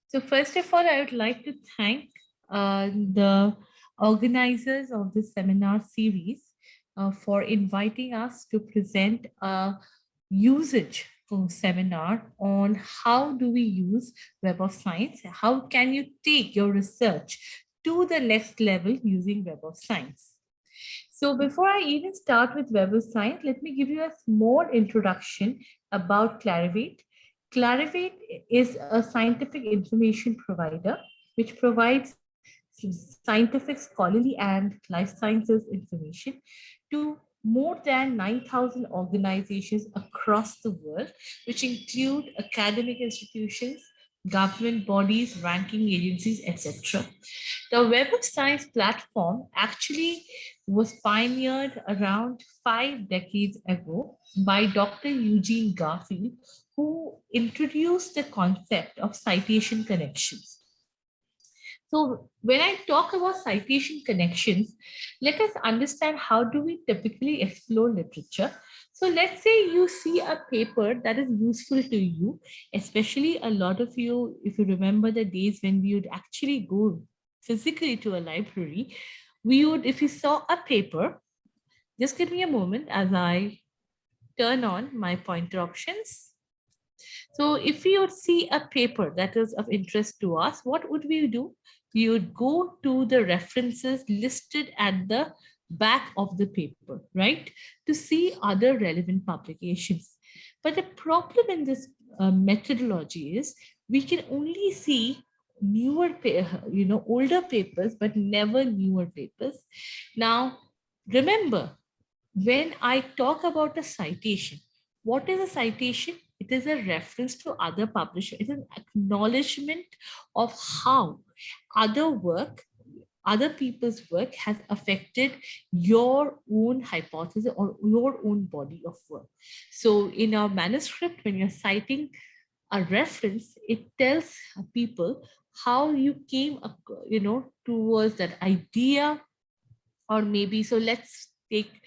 So first of all, I would like to thank the organizers of this seminar series for inviting us to present a usage seminar on how do we use Web of Science, how can you take your research to the next level using Web of Science. So before I even start with Web of Science, let me give you a small introduction about Clarivate. Clarivate is a scientific information provider which provides scientific, scholarly, and life sciences information to more than 9,000 organizations across the world, which include academic institutions, government bodies, ranking agencies, etc. The Web of Science platform actually was pioneered around 5 decades ago by Dr. Eugene Garfield, who introduced the concept of citation connections. So when I talk about citation connections, let us understand how do we typically explore literature. So let's say you see a paper that is useful to you, especially a lot of you, if you remember the days when we would actually go physically to a library, we would, if you saw a paper, just give me a moment as I turn on my pointer options. So if we would see a paper that is of interest to us, what would we do? We would go to the references listed at the back of the paper, right? To see other relevant publications. But the problem in this methodology is we can only see older papers, but never newer papers. Now, remember, when I talk about a citation, what is a citation? It is a reference to other publishers. It is an acknowledgement of how other work, other people's work has affected your own hypothesis or your own body of work. So in our manuscript, when you're citing a reference, it tells people how you came, towards that idea, or maybe, so let's take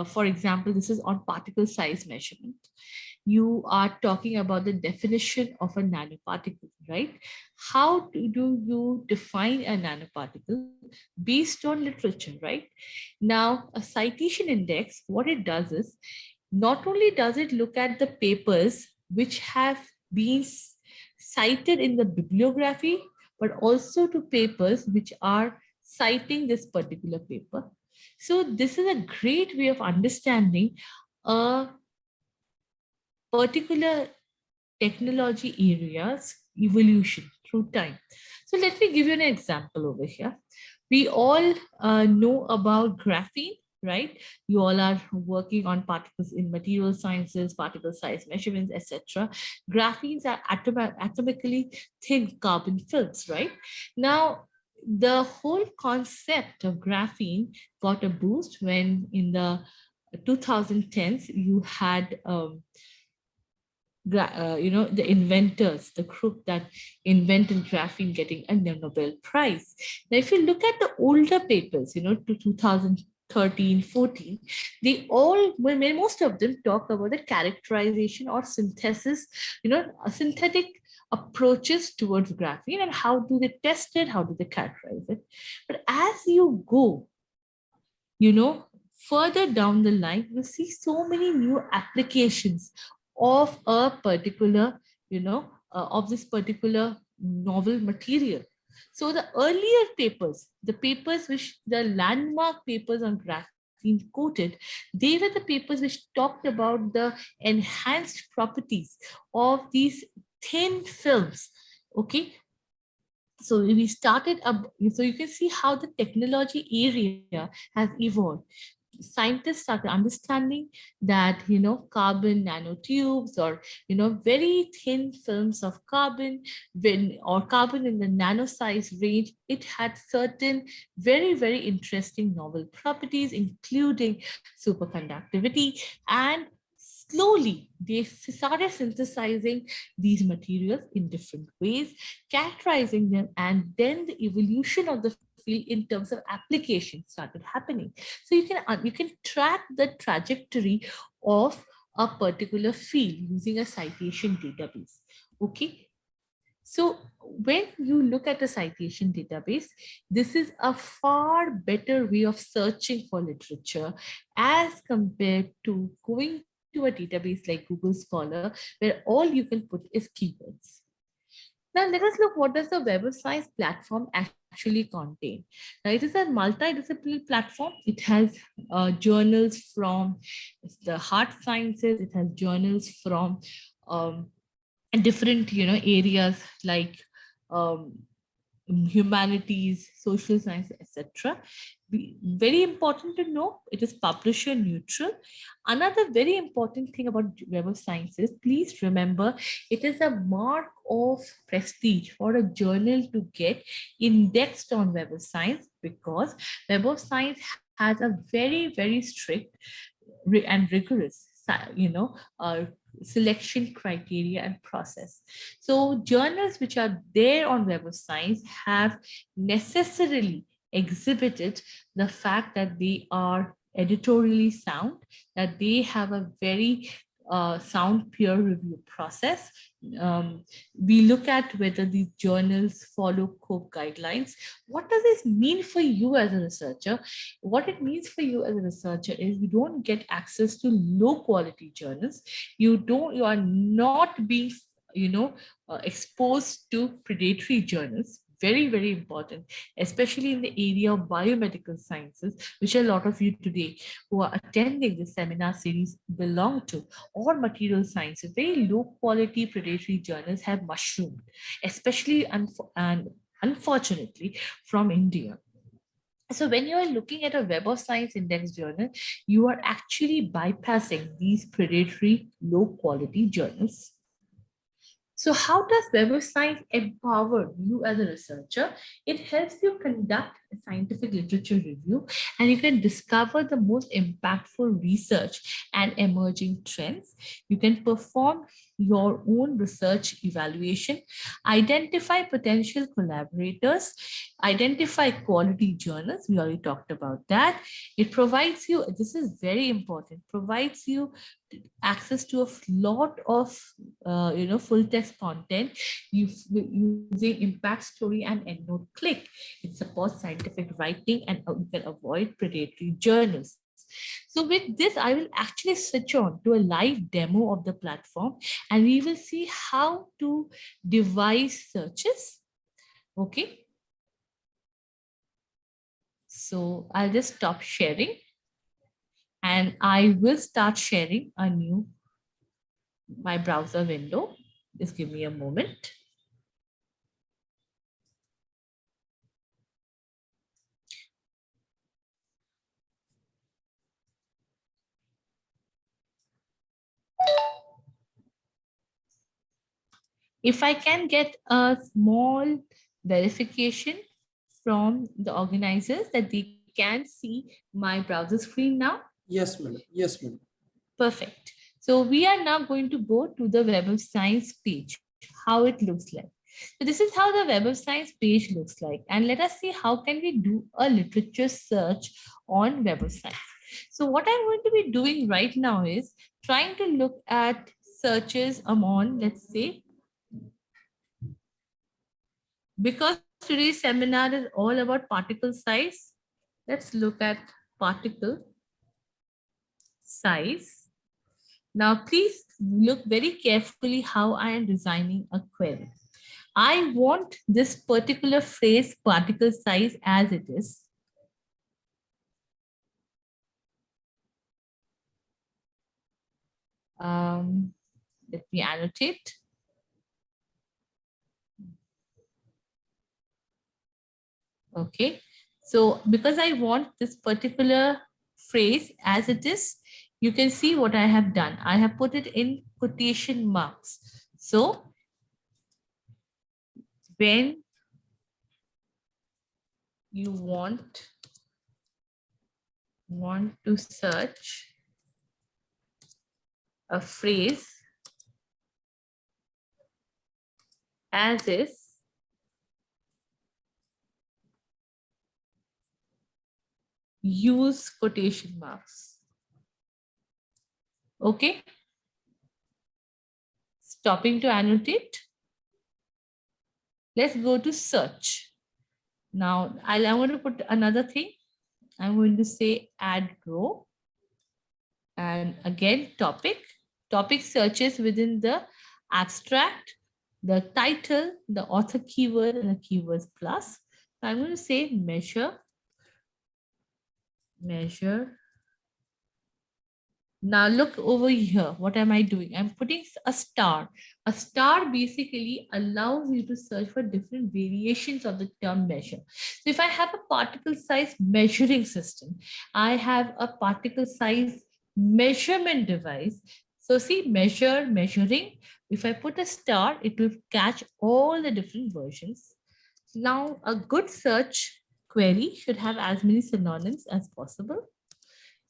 for example, this is on particle size measurement. You are talking about the definition of a nanoparticle, right? How do you define a nanoparticle based on literature, right? Now a citation index, what it does is, not only does it look at the papers which have been cited in the bibliography, but also to papers which are citing this particular paper. So this is a great way of understanding a particular technology area's evolution through time. So let me give you an example over here. We all know about graphene, right? You all are working on particles in material sciences, particle size measurements, etc. Graphenes are atomically thin carbon films, right? Now, the whole concept of graphene got a boost when in the 2010s you had the inventors, the group that invented graphene getting a Nobel Prize. Now, if you look at the older papers, to 2013, 14, they all, well, most of them talk about the characterization or synthesis, synthetic approaches towards graphene and how do they test it, how do they characterize it. But as you go, further down the line, you see so many new applications of a particular, of this particular novel material. So the earlier papers, the papers which the landmark papers on graphene quoted, they were the papers which talked about the enhanced properties of these thin films. Okay, so we started up, so you can see how the technology area has evolved. Scientists started understanding that carbon nanotubes, or very thin films of carbon, when or carbon in the nano size range, it had certain very interesting novel properties, including superconductivity. And slowly they started synthesizing these materials in different ways, characterizing them, and then the evolution of the field in terms of application started happening. So you can track the trajectory of a particular field using a citation database. Okay. So when you look at a citation database, this is a far better way of searching for literature as compared to going to a database like Google Scholar, where all you can put is keywords. Now let us look what does the Web of Science platform actually contain. Now it is a multidisciplinary platform. It has journals from the hard sciences. It has journals from um, different areas like um, humanities, social science, etc. Very important to know, it is publisher neutral. Another very important thing about Web of Science is, please remember, it is a mark of prestige for a journal to get indexed on Web of Science, because Web of Science has a very strict and rigorous selection criteria and process. So journals which are there on Web of Science have necessarily exhibited the fact that they are editorially sound, that they have a very sound peer review process. Um, we look at whether these journals follow COPE guidelines. What does this mean for you as a researcher? What it means for you as a researcher is you don't get access to low quality journals. You are not being exposed to predatory journals. Very important, especially in the area of biomedical sciences, which a lot of you today who are attending the seminar series belong to, or material sciences. Very low quality predatory journals have mushroomed, especially and unfortunately from India. So when you are looking at a Web of Science index journal, you are actually bypassing these predatory low quality journals. So how does Web of Science empower you as a researcher? It helps you conduct a scientific literature review, and you can discover the most impactful research and emerging trends. You can perform your own research evaluation, identify potential collaborators, identify quality journals. We already talked about that. It provides you, this is very important, provides you access to a lot of full text content using impact story and endnote click. It supports scientific writing, and you can avoid predatory journals. So with this, I will actually switch on to a live demo of the platform, and we will see how to devise searches. Okay, so I'll just stop sharing and I will start sharing a new my browser window. Just give me a moment. If I can get a small verification from the organizers that they can see my browser screen now. Yes, madam. Yes, madam. Perfect. So we are now going to go to the Web of Science page, how it looks like. So this is how the Web of Science page looks like. And let us see how can we do a literature search on Web of Science. So what I'm going to be doing right now is trying to look at searches on, let's say, because today's seminar is all about particle size, let's look at particle size. Now, please look very carefully how I am designing a query. I want this particular phrase particle size as it is. Let me annotate. Okay. So because I want this particular phrase as it is, you can see what I have done. I have put it in quotation marks. So when you want to search a phrase as is, use quotation marks. Okay. Stopping to annotate. Let's go to search. Now I'm going to put another thing. I'm going to say add row, and again topic. Topic searches within the abstract, the title, the author keyword, and the keywords plus. So I'm going to say measure. Now look over here. What am I doing? I'm putting a star. A star basically allows you to search for different variations of the term measure. So if I have a particle size measuring system, I have a particle size measurement device. So see, measuring. If I put a star, it will catch all the different versions. Now a good search query should have as many synonyms as possible.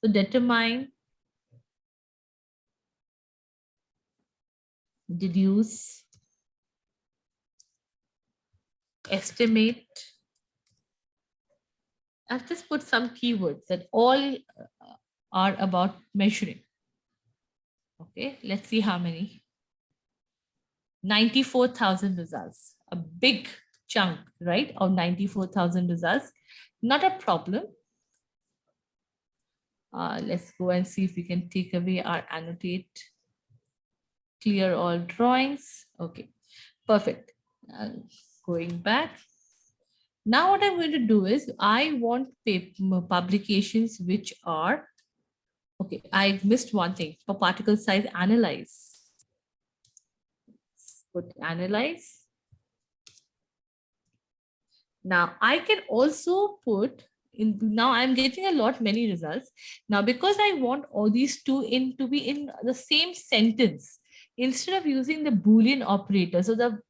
So determine, deduce, estimate. I've just put some keywords that all are about measuring. Okay, let's see how many. 94,000 results, a big chunk, right, of 94,000 results. Not a problem. Let's go and see if we can take away our annotate, clear all drawings. Okay, perfect. Going back. Now what I'm going to do is I want publications which are, okay, I missed one thing for particle size analyze. Put analyze. Now I can also put in, now I'm getting a lot many results. Now because I want all these two in to be in the same sentence, instead of using the Boolean operator, so the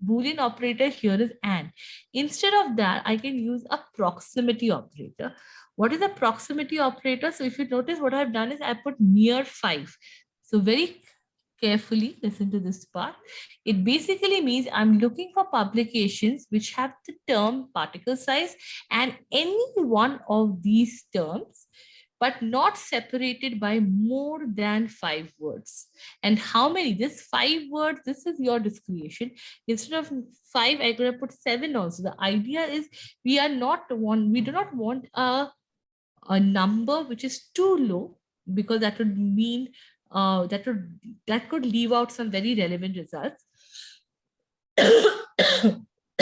Boolean operator here is and. Instead of that, I can use a proximity operator. What is a proximity operator? So if you notice, what I've done is I put near 5. So very carefully listen to this part. It basically means I'm looking for publications which have the term particle size and any one of these terms, but not separated by more than 5 words. And how many? This 5 words, this is your discretion. Instead of 5, I'm going to put 7 also. The idea is we do not want a number which is too low, because that would mean that could leave out some very relevant results.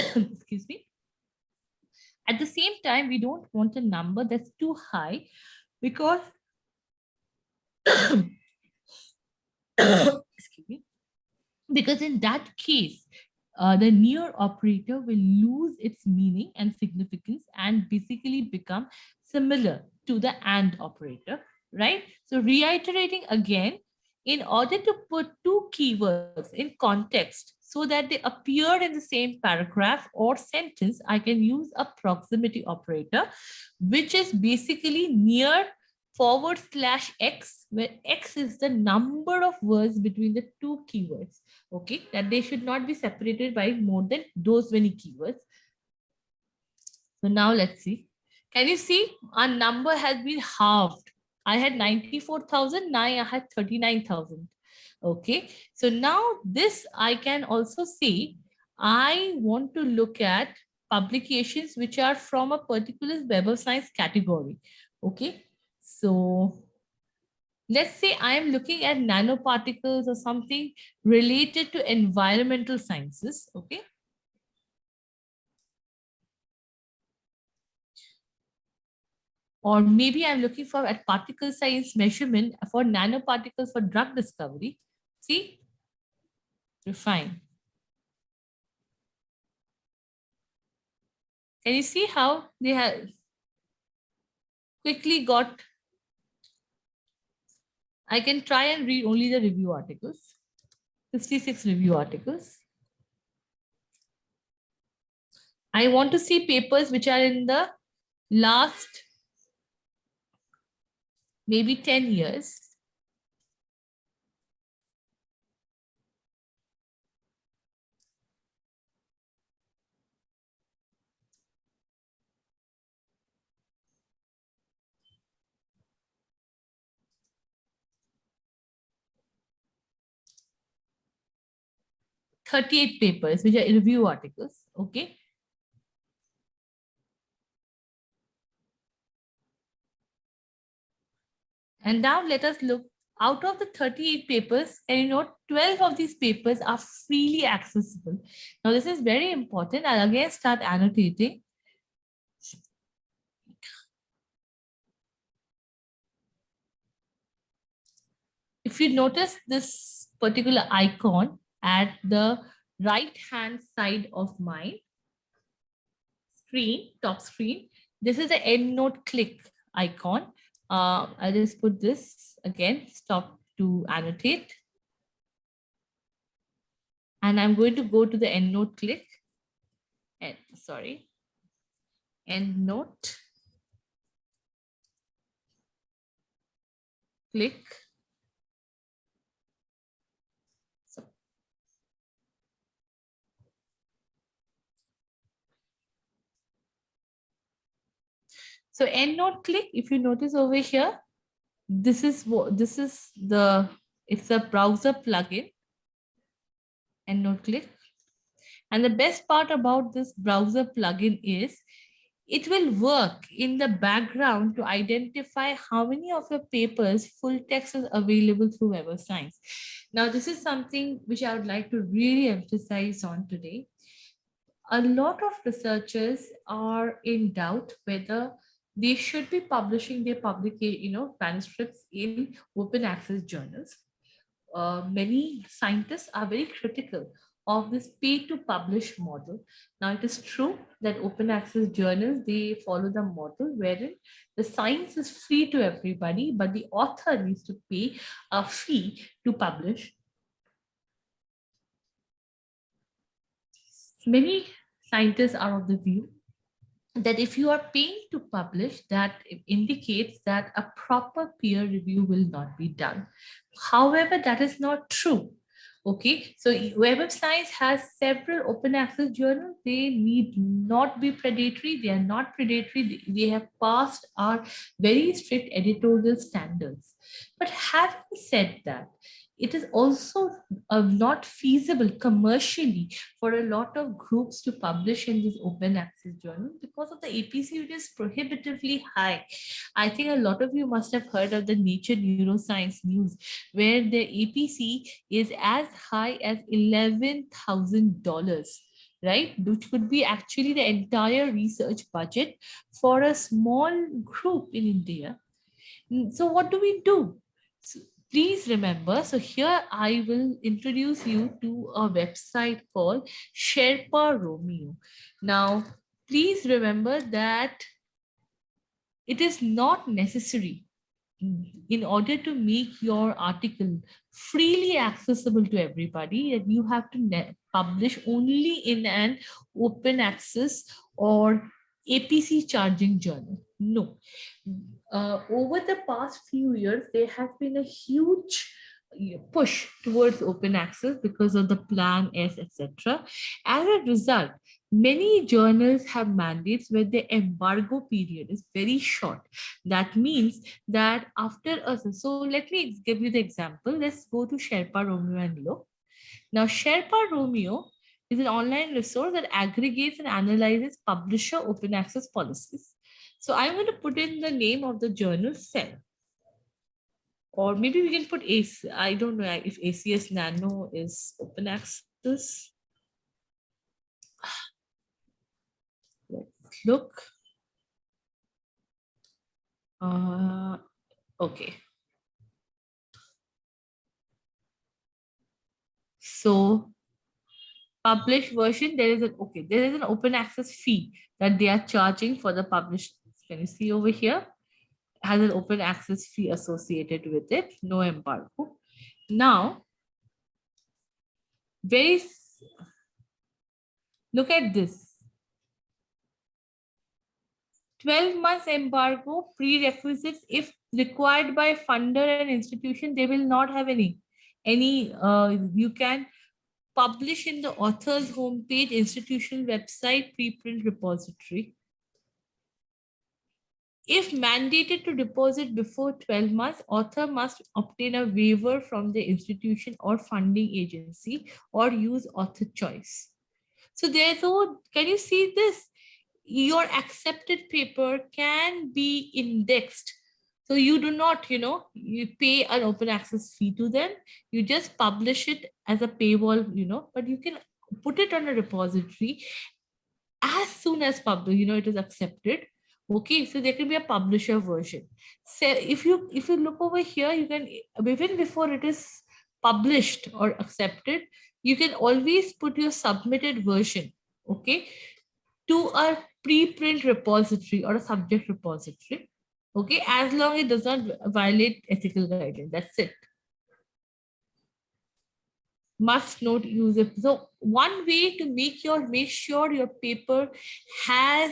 Excuse me. At the same time, we don't want a number that's too high, because excuse me, because in that case, the near operator will lose its meaning and significance and basically become similar to the and operator, right? So reiterating again, in order to put two keywords in context so that they appear in the same paragraph or sentence, I can use a proximity operator, which is basically near /x, where x is the number of words between the two keywords. Okay, that they should not be separated by more than those many keywords. So now let's see. Can you see our number has been halved? I had 94,000, now I had 39,000. Okay, so now this I can also say I want to look at publications which are from a particular Web of Science category. Okay, so let's say I am looking at nanoparticles or something related to environmental sciences. Okay, or maybe I'm looking for at particle size measurement for nanoparticles for drug discovery. See, refine. Can you see how they have quickly got? I can try and read only the review articles. 66 review articles. I want to see papers which are in the last maybe 10 years. 38 papers, which are review articles. Okay. And now let us look out of the 38 papers, and 12 of these papers are freely accessible. Now, this is very important. I'll again start annotating. If you notice this particular icon at the right hand side of my screen, top screen, this is the EndNote click icon. I'll just put this again, stop to annotate. And I'm going to go to the EndNote click. And sorry, EndNote click. So EndNote click, if you notice over here, this is it's a browser plugin, EndNote click. And the best part about this browser plugin is it will work in the background to identify how many of your papers full text is available through Web of Science. Now, this is something which I would like to really emphasize on today. A lot of researchers are in doubt whether they should be publishing their manuscripts in open access journals. Many scientists are very critical of this pay to publish model. Now, it is true that open access journals, they follow the model wherein the science is free to everybody, but the author needs to pay a fee to publish. Many scientists are of the view that if you are paying to publish, that indicates that a proper peer review will not be done. However, that is not true. Okay, so Web of Science has several open access journals. They need not be predatory. They are not predatory. They have passed our very strict editorial standards. But having said that, it is also not feasible commercially for a lot of groups to publish in these open access journals because of the APC, which is prohibitively high. I think a lot of you must have heard of the Nature Neuroscience News, where the APC is as high as $11,000, right? Which could be actually the entire research budget for a small group in India. So what do we do? So please remember, so here I will introduce you to a website called Sherpa Romeo. Now, please remember that it is not necessary in order to make your article freely accessible to everybody, that you have to publish only in an open access or APC charging journal. No. Over the past few years, there has been a huge push towards open access because of the Plan S, etc. As a result, many journals have mandates where the embargo period is very short. That means that after us, so let me give you the example. Let's go to Sherpa Romeo and look. Now, Sherpa Romeo is an online resource that aggregates and analyzes publisher open access policies. So I'm going to put in the name of the journal cell. Or maybe we can put AC. I don't know if ACS Nano is open access. Let's look. Okay. So published version, there is an open access fee that they are charging for the published. Can you see over here? Has an open access fee associated with it, no embargo. Now, look at this. 12 months embargo prerequisites. If required by funder and institution, they will not have any. You can publish in the author's homepage, institutional website, preprint repository. If mandated to deposit before 12 months, author must obtain a waiver from the institution or funding agency or use author choice. So therefore, can you see this? Your accepted paper can be indexed. So you do not, you pay an open access fee to them. You just publish it as a paywall, but you can put it on a repository as soon as it is accepted. Okay, so there can be a publisher version. So if you look over here, you can, even before it is published or accepted, you can always put your submitted version, okay, to a preprint repository or a subject repository, okay, as long as it does not violate ethical guidelines. That's it. Must not use it. So one way to make sure your paper has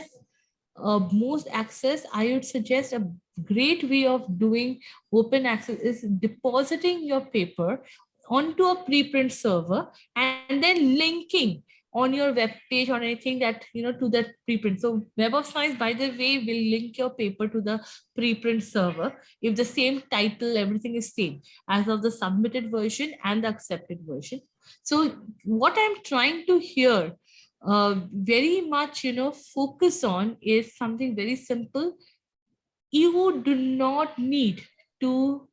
most access, I would suggest a great way of doing open access is depositing your paper onto a preprint server and then linking on your web page or anything that, to that preprint. So Web of Science, by the way, will link your paper to the preprint server if the same title, everything is same as of the submitted version and the accepted version. So what I'm trying to hear very much, focus on is something very simple. You do not need to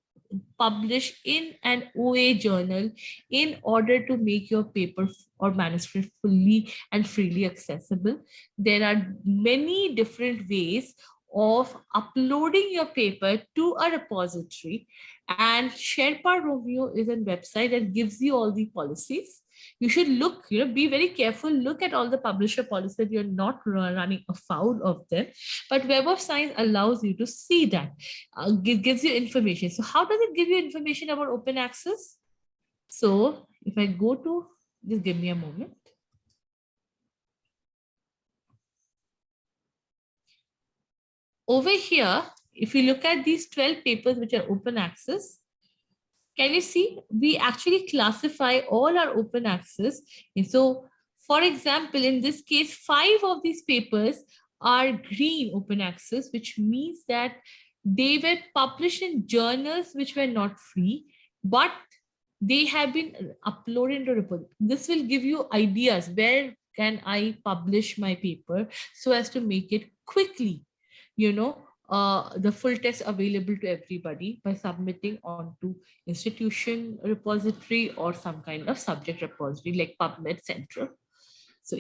publish in an OA journal in order to make your paper or manuscript fully and freely accessible. There are many different ways of uploading your paper to a repository, and Sherpa Romeo is a website that gives you all the policies. You should look, be very careful, look at all the publisher policies that you're not running afoul of them. But Web of Science allows you to see that, gives you information. So how does it give you information about open access? So if I go to, just give me a moment. Over here, if you look at these 12 papers which are open access, can you see we actually classify all our open access? And so, for example, in this case, 5 of these papers are green open access, which means that they were published in journals which were not free, but they have been uploaded into report. This will give you ideas where can I publish my paper so as to make it quickly, the full text available to everybody by submitting onto institution repository or some kind of subject repository like PubMed Central. So,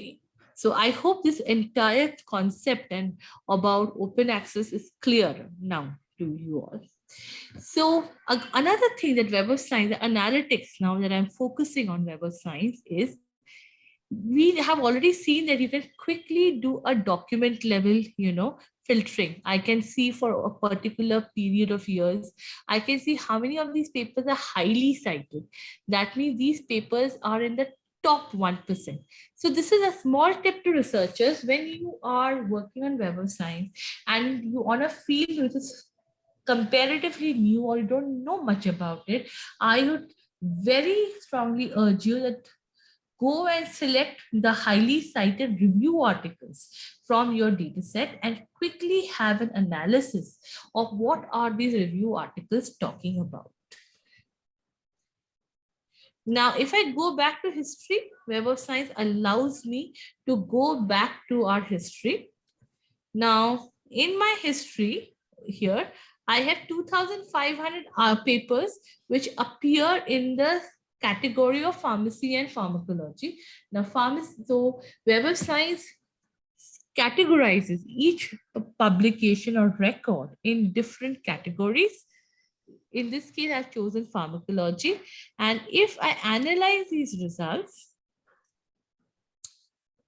so I hope this entire concept and about open access is clear now to you all. So another thing that Web of Science, the analytics now that I'm focusing on Web of Science is, we have already seen that you can quickly do a document level, filtering. I can see for a particular period of years, I can see how many of these papers are highly cited. That means these papers are in the top 1%. So this is a small tip to researchers when you are working on Web of Science and you on a field which is comparatively new or you don't know much about it. I would very strongly urge you that go and select the highly cited review articles from your dataset and quickly have an analysis of what are these review articles talking about. Now, if I go back to history, Web of Science allows me to go back to our history. Now, in my history here, I have 2,500 papers which appear in the category of pharmacy and pharmacology. Now, so Web of Science categorizes each publication or record in different categories. In this case, I've chosen pharmacology. And if I analyze these results,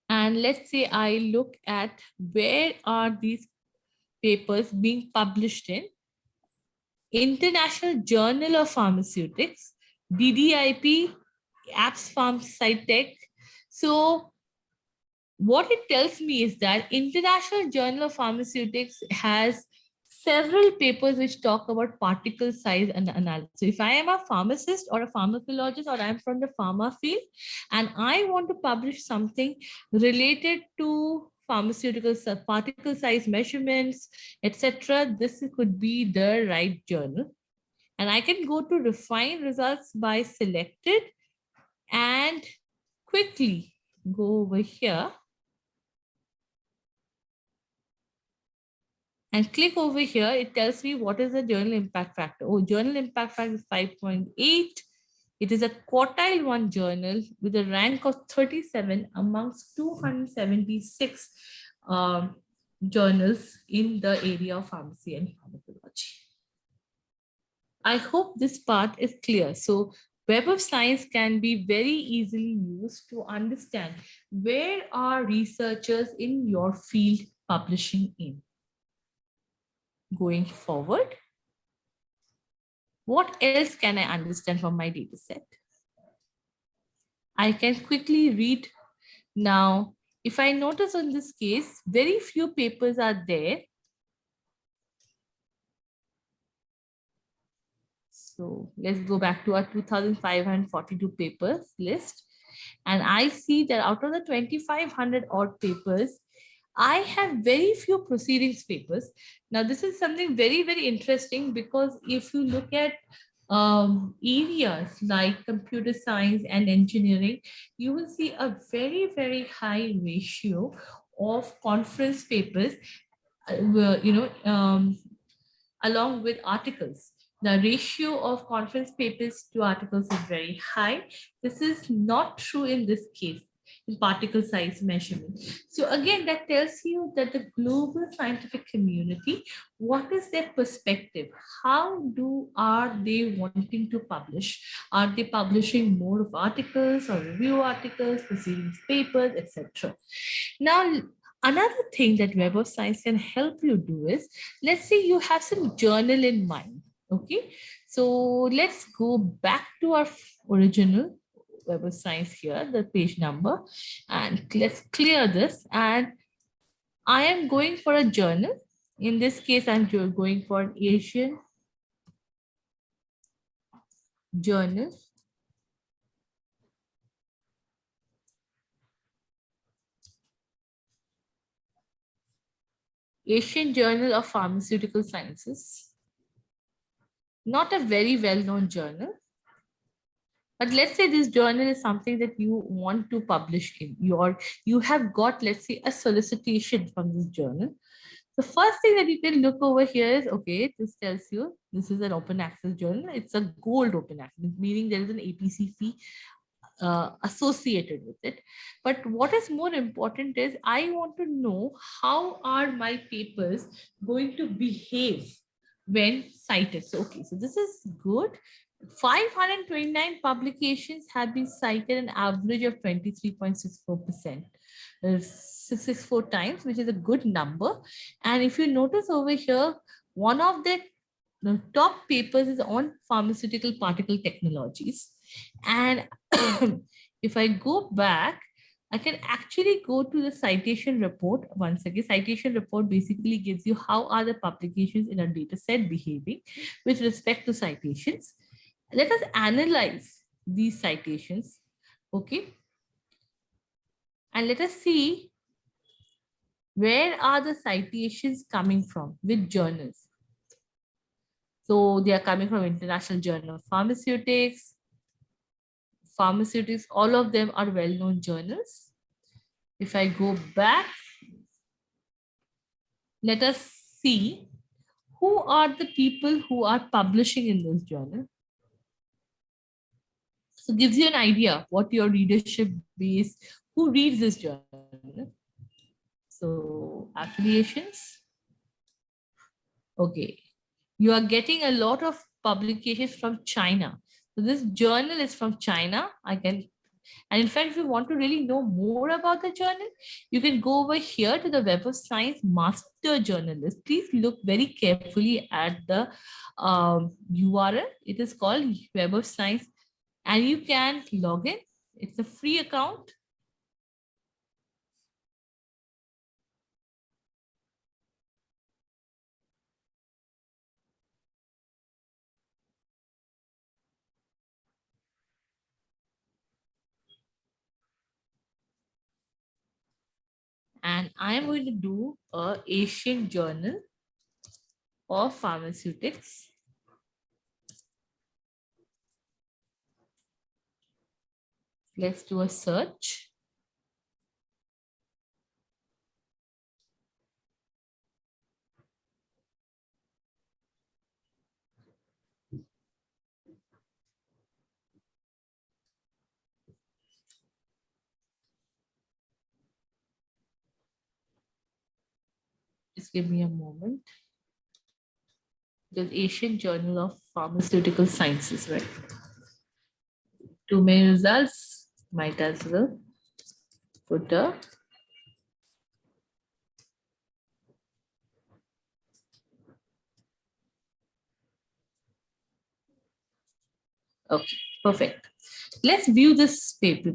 and let's say I look at where are these papers being published in, International Journal of Pharmaceutics, DDIP, Apps Farm SciTech. So what it tells me is that International Journal of Pharmaceutics has several papers which talk about particle size and analysis. So if I am a pharmacist or a pharmacologist or I'm from the pharma field and I want to publish something related to particle size measurements, etc., this could be the right journal. And I can go to refine results by selected and quickly go over here and click over here. It tells me what is the journal impact factor. Oh, journal impact factor is 5.8. It is a quartile one journal with a rank of 37 amongst 276 journals in the area of pharmacy and pharmacology. I hope this part is clear. So Web of Science can be very easily used to understand where are researchers in your field publishing in. Going forward, what else can I understand from my data set? I can quickly read now. If I notice on this case, very few papers are there. So let's go back to our 2,542 papers list. And I see that out of the 2,500 odd papers, I have very few proceedings papers. Now, this is something very, very interesting because if you look at areas like computer science and engineering, you will see a very, very high ratio of conference papers, along with articles. The ratio of conference papers to articles is very high. This is not true in this case, in particle size measurement. So again, that tells you that the global scientific community, what is their perspective? Are they wanting to publish? Are they publishing more of articles or review articles, proceedings papers, etc.? Now, another thing that Web of Science can help you do is, let's say you have some journal in mind. Okay, so let's go back to our original Web of Science here, the page number, and let's clear this. And I am going for a journal. In this case, I'm going for an Asian journal. Asian Journal of Pharmaceutical Sciences. Not a very well-known journal. But let's say this journal is something that you want to publish in. You have got, let's say, a solicitation from this journal. The first thing that you can look over here is, okay, this tells you this is an open access journal. It's a gold open access, meaning there is an APC fee associated with it. But what is more important is I want to know how are my papers going to behave when cited. So, okay, so this is good. 529 publications have been cited an average of 23.64%. 664 times, which is a good number. And if you notice over here, one of the top papers is on pharmaceutical particle technologies. And if I go back, I can actually go to the citation report. Once again, citation report basically gives you how are the publications in a data set behaving with respect to citations. Let us analyze these citations, okay? And let us see where are the citations coming from, which journals. So they are coming from International Journal of Pharmaceutics, all of them are well-known journals. If I go back, let us see who are the people who are publishing in this journal. So it gives you an idea what your readership base, who reads this journal. So affiliations. Okay. You are getting a lot of publications from China. So this journal is from China. And in fact, if you want to really know more about the journal, you can go over here to the Web of Science Master Journalist. Please look very carefully at the URL. It is called Web of Science, and you can log in. It's a free account. and I am going to do a Asian Journal of Pharmaceutics. Let's do a search. Just give me a moment. The Asian Journal of Pharmaceutical Sciences, right? Too many results, might as well put a okay, perfect. Let's view this paper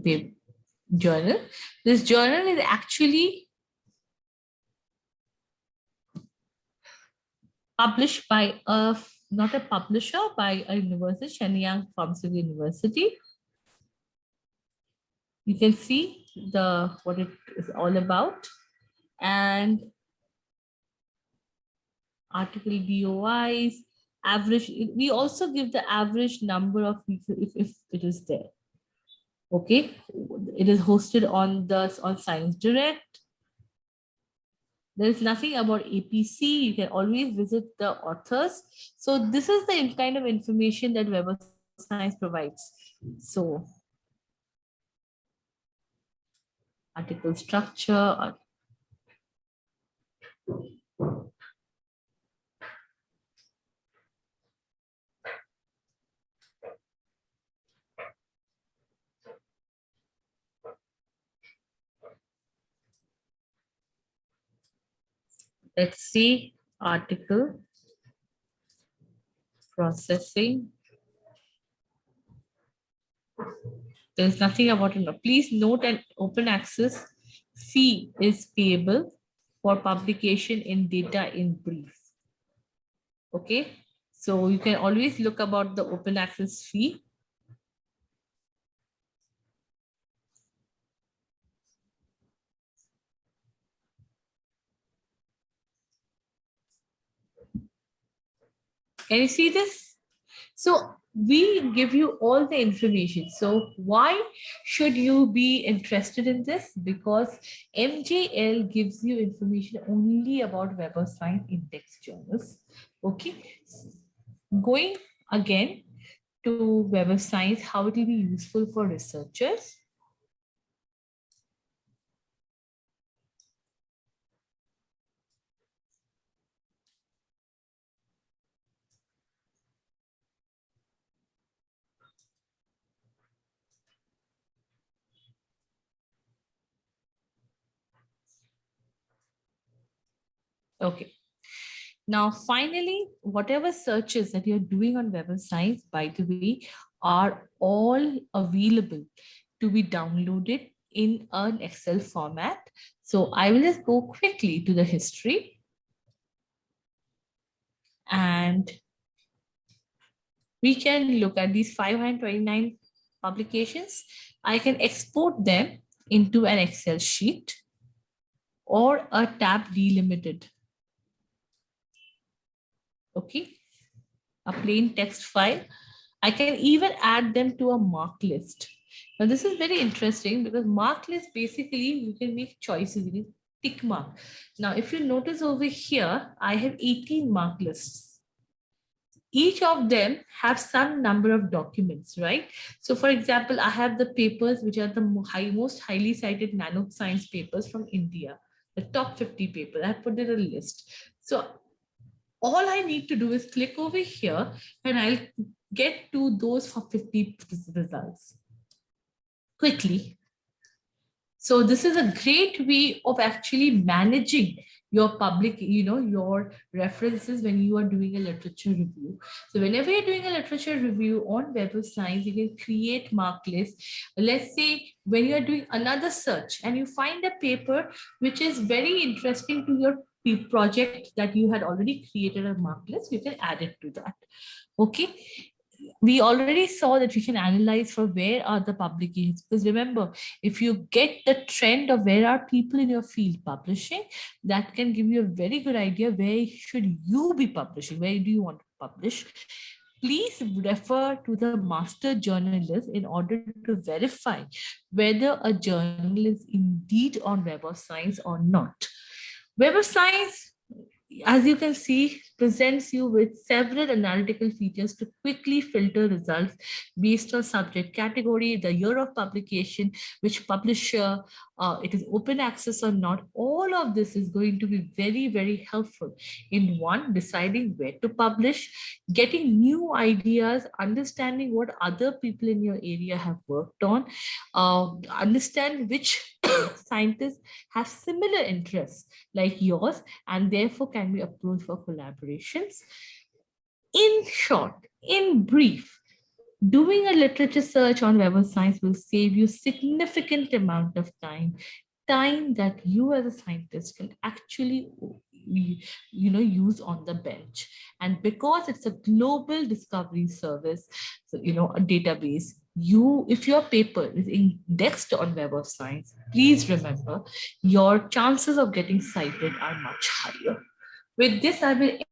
journal. This journal is actually published by not a publisher, by a university, Shenyang Pharmaceutical University. You can see what it is all about, and article BOIs, average. We also give the average number of weeks if it is there. Okay, it is hosted on Science Direct. There is nothing about APC. You can always visit the authors. So this is the kind of information that Web of Science provides. So article structure. Let's see article processing. There's nothing about it. Please note an open access fee is payable for publication in data in brief. Okay, so you can always look about the open access fee. Can you see this? So we give you all the information. So why should you be interested in this? Because MJL gives you information only about Web of Science index journals. Okay. Going again to Web of Science, how it will be useful for researchers. Okay. Now, finally, whatever searches that you're doing on Web of Science, by the way, are all available to be downloaded in an Excel format. So I will just go quickly to the history. And we can look at these 529 publications. I can export them into an Excel sheet or a tab delimited. Okay, a plain text file. I can even add them to a mark list. Now this is very interesting because mark list, basically you can make choices, you can tick mark. Now if you notice over here, I have 18 mark lists. Each of them have some number of documents, right? So for example, I have the papers which are the most highly cited nanoscience papers from India, the top 50 papers. I put in a list. So all I need to do is click over here and I'll get to those for 50 results quickly. So this is a great way of actually managing your public, your references when you are doing a literature review. So whenever you're doing a literature review on Web of Science, you can create mark lists. Let's say when you're doing another search and you find a paper which is very interesting to your project that you had already created a mark list, you can add it to that. Okay. we already saw that you can analyze for where are the publications, because remember, if you get the trend of where are people in your field publishing, that can give you a very good idea where should you be publishing, where do you want to publish. Please refer to the master journalist in order to verify whether a journal is indeed on Web of Science or not. Web of Science, as you can see, presents you with several analytical features to quickly filter results based on subject category, the year of publication, which publisher, it is open access or not. All of this is going to be very, very helpful in one, deciding where to publish, getting new ideas, understanding what other people in your area have worked on, understand which scientists have similar interests like yours and therefore can be approached for collaborations. In short, in brief, doing a literature search on Web of Science will save you significant amount of time that you as a scientist can actually use on the bench. And because it's a global discovery service, so a database, you if your paper is indexed on Web of Science, please remember your chances of getting cited are much higher. With this, I will